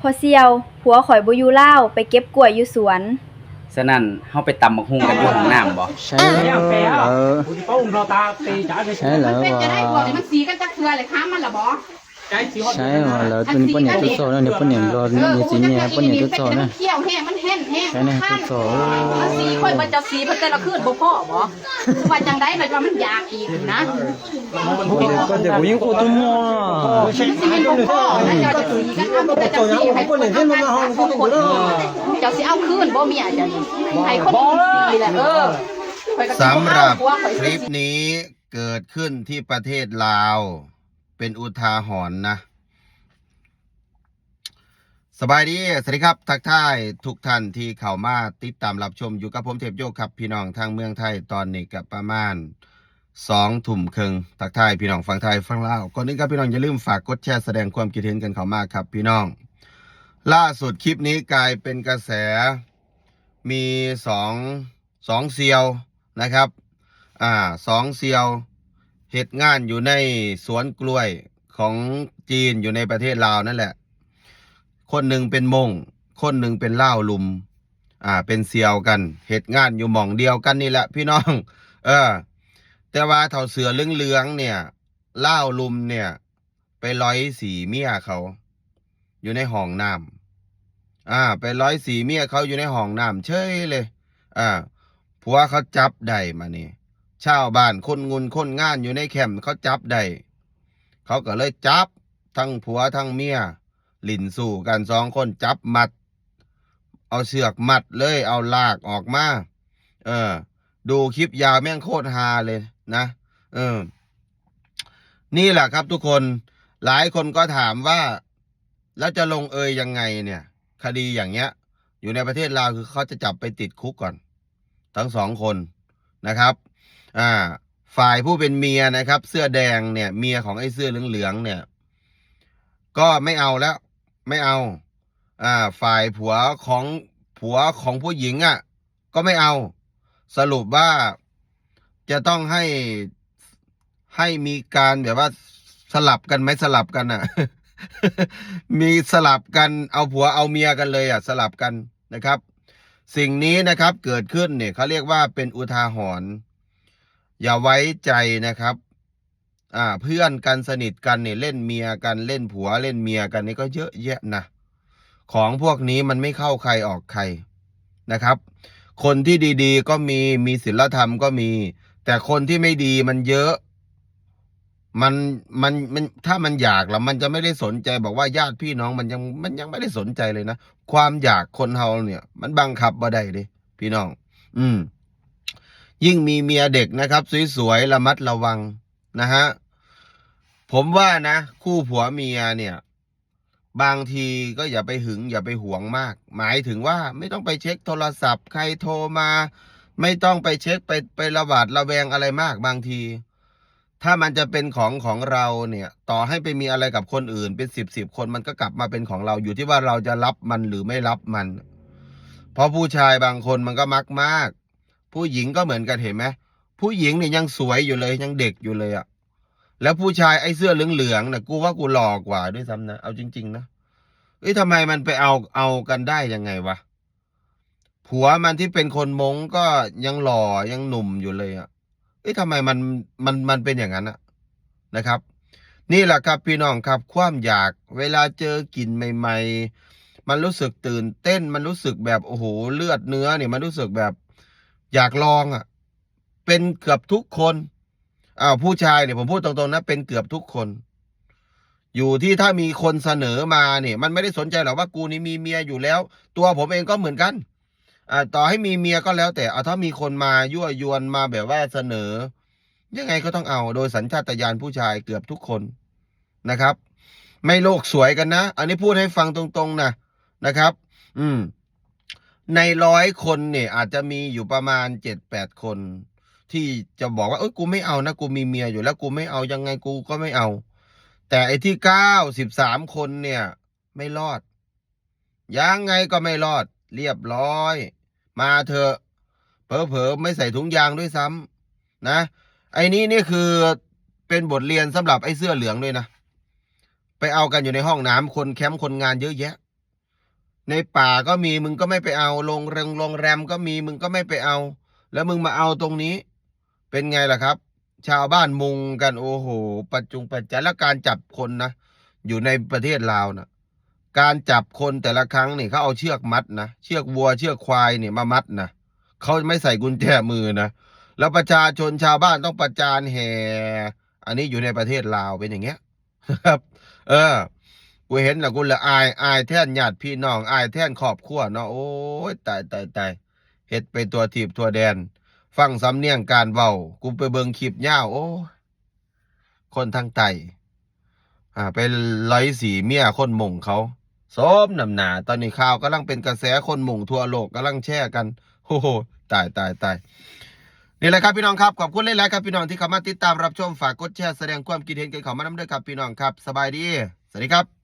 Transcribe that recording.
พอเซียวผัวข่อยบ่อยู่ลาวไปเก็บกล้วยอยู่สวนฉะนั้นเฮาไปตำบักหุ่งกันอยู่ห้องน้ำบ่ใช่แล้วใช่แล้วเป็นจะได้บวกว่ามันสีกันจักเทื่อเลยค้ามันละบ่ใช่ว่าแล้วตัวนี้ป้นเนี่ยตัวโซ่แล้วเนี่ยป้นเนี่ยรอนี่สีเนี่ยป้นเนี่ยตัวโซ่นะเขี้ยวแห้งมันแห้งใช่เนี่ยตัวโซ่มันสีค่อยมันจะสีเพิ่นแต่ละคืนบ่พอบ่ว่าจังได๋แบบว่ามันอยากอีกนะก็เดี๋ยวกูยิงกูตุ้มมอสีมันบ่พอแล้วเจ้าจะสีกันเอาแต่จะสีให้คนทำงานคนเจ้าสิเอาคืนบ่เมียจ้ะให้คนสีแหละสำหรับคลิปนี้เกิดขึ้นที่ประเทศลาวเป็นอุทาหรณ์นะสบายดีสวัสดีครับทักทายทุกท่านที่เข้ามาติดตามรับชมอยู่กับผมเทพโยกครับพี่น้องทางเมืองไทยตอนนี้กับประมาณ2 ทุ่มครึ่งทักทายพี่น้องฝั่งไทยฝั่งลาวก่อนนี้ครับพี่น้องอย่าลืมฝากกดแชร์แสดงความคิดเห็นกันเข้ามาครับพี่น้องล่าสุดคลิปนี้กลายเป็นกระแสมีสองเซียวนะครับ2 เซียวเหตุงานอยู่ในสวนกล้วยของจีนอยู่ในประเทศลาวนั่นแหละคนหนึ่งเป็นมงคนหนึ่งเป็นล่าวลุมเป็นเซียวกันเหตุงานอยู่หม่องเดียวกันนี่แหละพี่น้องแต่ว่าเท่าเสือเหลืองๆเนี่ยล่าวลุมเนี่ยไปร้อยสีเมียเขาอยู่ในห้องน้ำไปร้อยสีเมียเขาอยู่ในห้องน้ำเฉยเลยผัวเขาจับได้มานี่ชาวบ้านคนงุนคนงานอยู่ในแคมป์เขาจับได้เขาก็เลยจับทั้งผัวทั้งเมียลิ่นสู่กัน2 คนจับมัดเอาเสือกมัดเลยเอาลากออกมาดูคลิปยาวแม่งโคตรฮาเลยนะนี่แหละครับทุกคนหลายคนก็ถามว่าแล้วจะลงเอยยังไงเนี่ยคดีอย่างเงี้ยอยู่ในประเทศลาวคือเขาจะจับไปติดคุกก่อนทั้ง2 คนนะครับฝ่ายผู้เป็นเมียนะครับเสื้อแดงเนี่ยเมียของไอ้เสื้อเหลืองๆเนี่ยก็ไม่เอาแล้วไม่เอาฝ่ายผัวของผู้หญิงก็ไม่เอาสรุปว่าจะต้องให้มีการแบบว่าสลับกันไหมสลับกันมีสลับกันเอาผัวเอาเมียกันเลยสลับกันนะครับสิ่งนี้นะครับเกิดขึ้นเนี่ยเขาเรียกว่าเป็นอุทาหรณ์อย่าไว้ใจนะครับเพื่อนกันสนิทกันเนี่ยเล่นเมียกันเล่นผัวเล่นเมียกันนี่ก็เยอะแยะนะของพวกนี้มันไม่เข้าใครออกใครนะครับคนที่ดีๆก็มีศีลธรรมก็มีแต่คนที่ไม่ดีมันเยอะมันถ้ามันอยากแล้วมันจะไม่ได้สนใจบอกว่าญาติพี่น้องมันยังไม่ได้สนใจเลยนะความอยากคนเฮาเนี่ยมันบังคับบ่ได้ดิพี่น้องยิ่งมีเมียเด็กนะครับสวยๆระมัดระวังนะฮะผมว่านะคู่ผัวเมียเนี่ยบางทีก็อย่าไปหึงอย่าไปหวงมากหมายถึงว่าไม่ต้องไปเช็คโทรศัพท์ใครโทรมาไม่ต้องไปเช็คไประบาดระแวงอะไรมากบางทีถ้ามันจะเป็นของเราเนี่ยต่อให้ไปมีอะไรกับคนอื่นเป็น10คนมันก็กลับมาเป็นของเราอยู่ที่ว่าเราจะรับมันหรือไม่รับมันเพราะผู้ชายบางคนมันก็มักมากผู้หญิงก็เหมือนกันเห็นไหมผู้หญิงเนี่ยยังสวยอยู่เลยยังเด็กอยู่เลยแล้วผู้ชายไอ้เสื้อเหลืองๆนะกูว่ากูหล่อกว่าด้วยซ้ำนะเอาจริงๆนะทำไมมันไปเอากันได้ยังไงวะผัวมันที่เป็นคนมงก็ยังหล่อยังหนุ่มอยู่เลยทำไมมันเป็นอย่างนั้นนะครับนี่แหละครับพี่น้องครับความอยากเวลาเจอกลิ่นใหม่ๆมันรู้สึกตื่นเต้นมันรู้สึกแบบโอ้โหเลือดเนื้อเนี่ยมันรู้สึกแบบอยากลองเป็นเกือบทุกคนผู้ชายเนี่ยผมพูดตรงๆนะเป็นเกือบทุกคนอยู่ที่ถ้ามีคนเสนอมาเนี่ยมันไม่ได้สนใจหรอกว่ากูนี่มีเมียอยู่แล้วตัวผมเองก็เหมือนกันต่อให้มีเมียก็แล้วแต่ถ้ามีคนมายั่วยวนมาแบบว่าเสนอยังไงก็ต้องเอาโดยสัญชาตญาณผู้ชายเกือบทุกคนนะครับไม่โลกสวยกันนะอันนี้พูดให้ฟังตรงๆนะครับใน100 คนเนี่ยอาจจะมีอยู่ประมาณ7-8 คนที่จะบอกว่ากูไม่เอานะกูมีเมียอยู่แล้วกูไม่เอายังไงกูก็ไม่เอาแต่ไอ้ที่93 คนเนี่ยไม่รอดยังไงก็ไม่รอดเรียบร้อยมาเถอะเผลอๆไม่ใส่ถุงยางด้วยซ้ำนะไอ้นี้นี่คือเป็นบทเรียนสำหรับไอ้เสื้อเหลืองด้วยนะไปเอากันอยู่ในห้องน้ำคนแคมป์คนงานเยอะแยะ ในป่าก็มีมึงก็ไม่ไปเอาโรงแรมก็มีมึงก็ไม่ไปเอา แล้วมึงมาเอาตรงนี้ เป็นไงล่ะครับ ชาวบ้านมุงกันโอ้โหปัจจัยแล้วการจับคนนะอยู่ในประเทศลาวนะการจับคนแต่ละครั้งนี่เขาเอาเชือกมัดนะเชือกวัวเชือกควายเนี่ยมามัดนะเขาไม่ใส่กุญแจมือนะแล้วประชาชนชาวบ้านต้องประจานแห่อันนี้อยู่ในประเทศลาวเป็นอย่างเงี้ยครับ กูเห็นแล้วกูละอายแท่นญาติพี่น้องอายแท่นครอบครัวเนาะโอ้ยตายเฮ็ดไปตัวถีบตัวแดนฟังสำเนียงการเว้ากูไปเบิ่งคลิปยาวโอ้คนทางไตไปร้อยสีเมียคนหม่งเขาสมนำหนาตอนนี้ข่าวกำลังเป็นกระแสคนหม่งทั่วโลกกำลังแชร์กันโอ้โหตายนี่แหละครับพี่น้องครับขอบคุณหลายๆครับพี่น้องที่เข้ามาติดตามรับชมฝากกดแชร์แสดงความคิดเห็นกันเข้ามานำด้วยครับพี่น้องครับสบายดีสวัสดีครับ